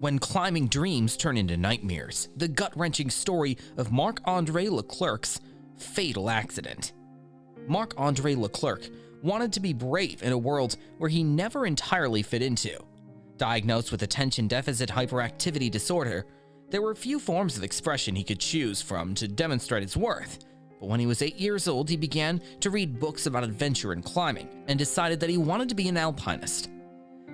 When climbing dreams turn into nightmares, the gut-wrenching story of Marc Andre Leclerc's fatal accident. Marc Andre Leclerc wanted to be brave in a world where he never entirely fit into. Diagnosed with attention deficit hyperactivity disorder, there were few forms of expression he could choose from to demonstrate his worth. But when he was 8 years old, he began to read books about adventure and climbing and decided that he wanted to be an alpinist.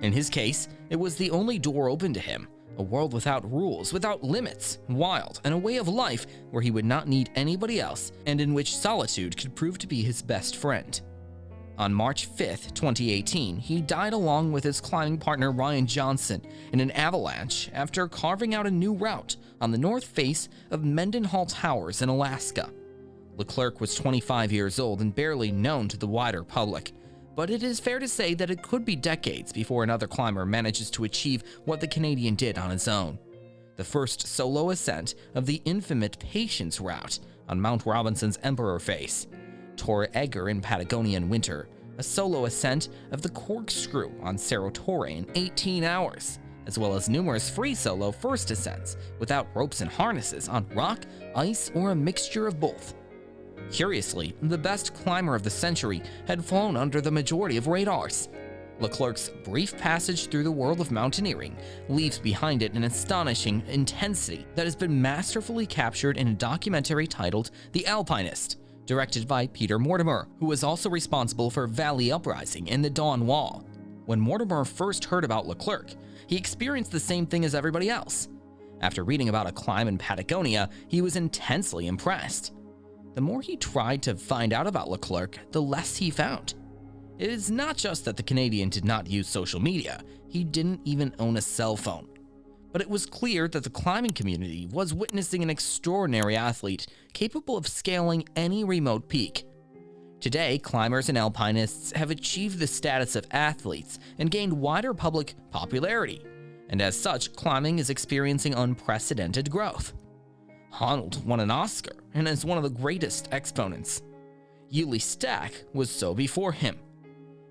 In his case, it was the only door open to him, a world without rules, without limits, wild, and a way of life where he would not need anybody else and in which solitude could prove to be his best friend. On March 5, 2018, he died along with his climbing partner Ryan Johnson in an avalanche after carving out a new route on the north face of Mendenhall Towers in Alaska. Leclerc was 25 years old and barely known to the wider public, but it is fair to say that it could be decades before another climber manages to achieve what the Canadian did on his own. The first solo ascent of the infamous Patience route on Mount Robinson's Emperor Face, Torre in Patagonia in winter, a solo ascent of the Corkscrew on Cerro Torre in 18 hours, as well as numerous free solo first ascents without ropes and harnesses on rock, ice, or a mixture of both. Curiously, the best climber of the century had flown under the majority of radars. Leclerc's brief passage through the world of mountaineering leaves behind it an astonishing intensity that has been masterfully captured in a documentary titled The Alpinist, directed by Peter Mortimer, who was also responsible for Valley Uprising and the Dawn Wall. When Mortimer first heard about Leclerc, he experienced the same thing as everybody else. After reading about a climb in Patagonia, he was intensely impressed. The more he tried to find out about Leclerc, the less he found. It is not just that the Canadian did not use social media, he didn't even own a cell phone. But it was clear that the climbing community was witnessing an extraordinary athlete capable of scaling any remote peak. Today, climbers and alpinists have achieved the status of athletes and gained wider public popularity, and as such, climbing is experiencing unprecedented growth. Honnold won an Oscar and is one of the greatest exponents. Uli Stack was so before him.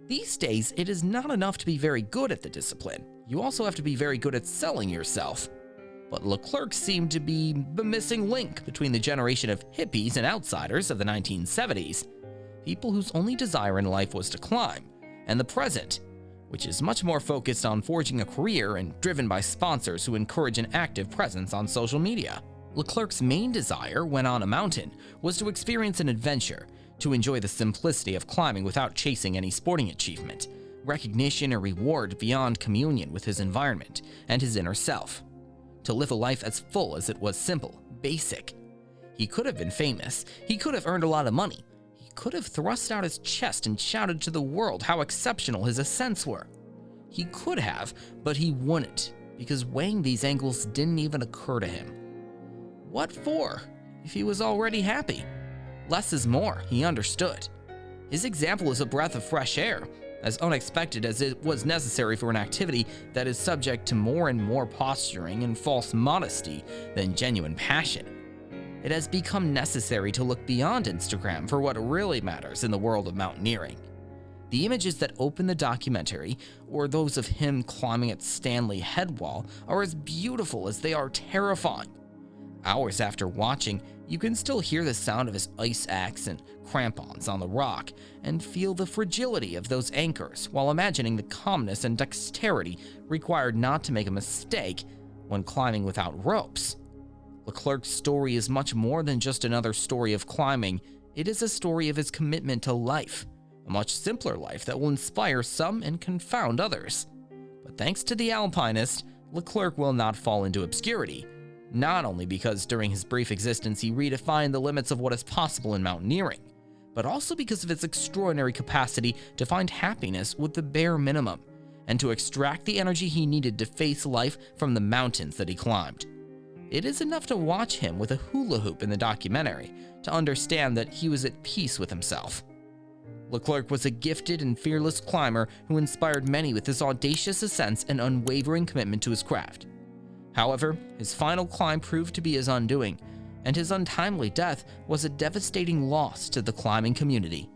These days, it is not enough to be very good at the discipline. You also have to be very good at selling yourself. But Leclerc seemed to be the missing link between the generation of hippies and outsiders of the 1970s, people whose only desire in life was to climb, and the present, which is much more focused on forging a career and driven by sponsors who encourage an active presence on social media. Leclerc's main desire when on a mountain was to experience an adventure, to enjoy the simplicity of climbing without chasing any sporting achievement, recognition or reward beyond communion with his environment and his inner self. To live a life as full as it was simple, basic. He could have been famous, he could have earned a lot of money, he could have thrust out his chest and shouted to the world how exceptional his ascents were. He could have, but he wouldn't, because weighing these angles didn't even occur to him. What for, if he was already happy? Less is more, he understood. His example is a breath of fresh air, as unexpected as it was necessary for an activity that is subject to more and more posturing and false modesty than genuine passion. It has become necessary to look beyond Instagram for what really matters in the world of mountaineering. The images that open the documentary, or those of him climbing at Stanley Headwall, are as beautiful as they are terrifying. Hours after watching, you can still hear the sound of his ice axe and crampons on the rock and feel the fragility of those anchors while imagining the calmness and dexterity required not to make a mistake when climbing without ropes. Leclerc's story is much more than just another story of climbing. It is a story of his commitment to life, a much simpler life that will inspire some and confound others. But thanks to The Alpinist, Leclerc will not fall into obscurity. Not only because during his brief existence he redefined the limits of what is possible in mountaineering, but also because of its extraordinary capacity to find happiness with the bare minimum, and to extract the energy he needed to face life from the mountains that he climbed. It is enough to watch him with a hula hoop in the documentary to understand that he was at peace with himself. Leclerc was a gifted and fearless climber who inspired many with his audacious ascents and unwavering commitment to his craft. However, his final climb proved to be his undoing, and his untimely death was a devastating loss to the climbing community.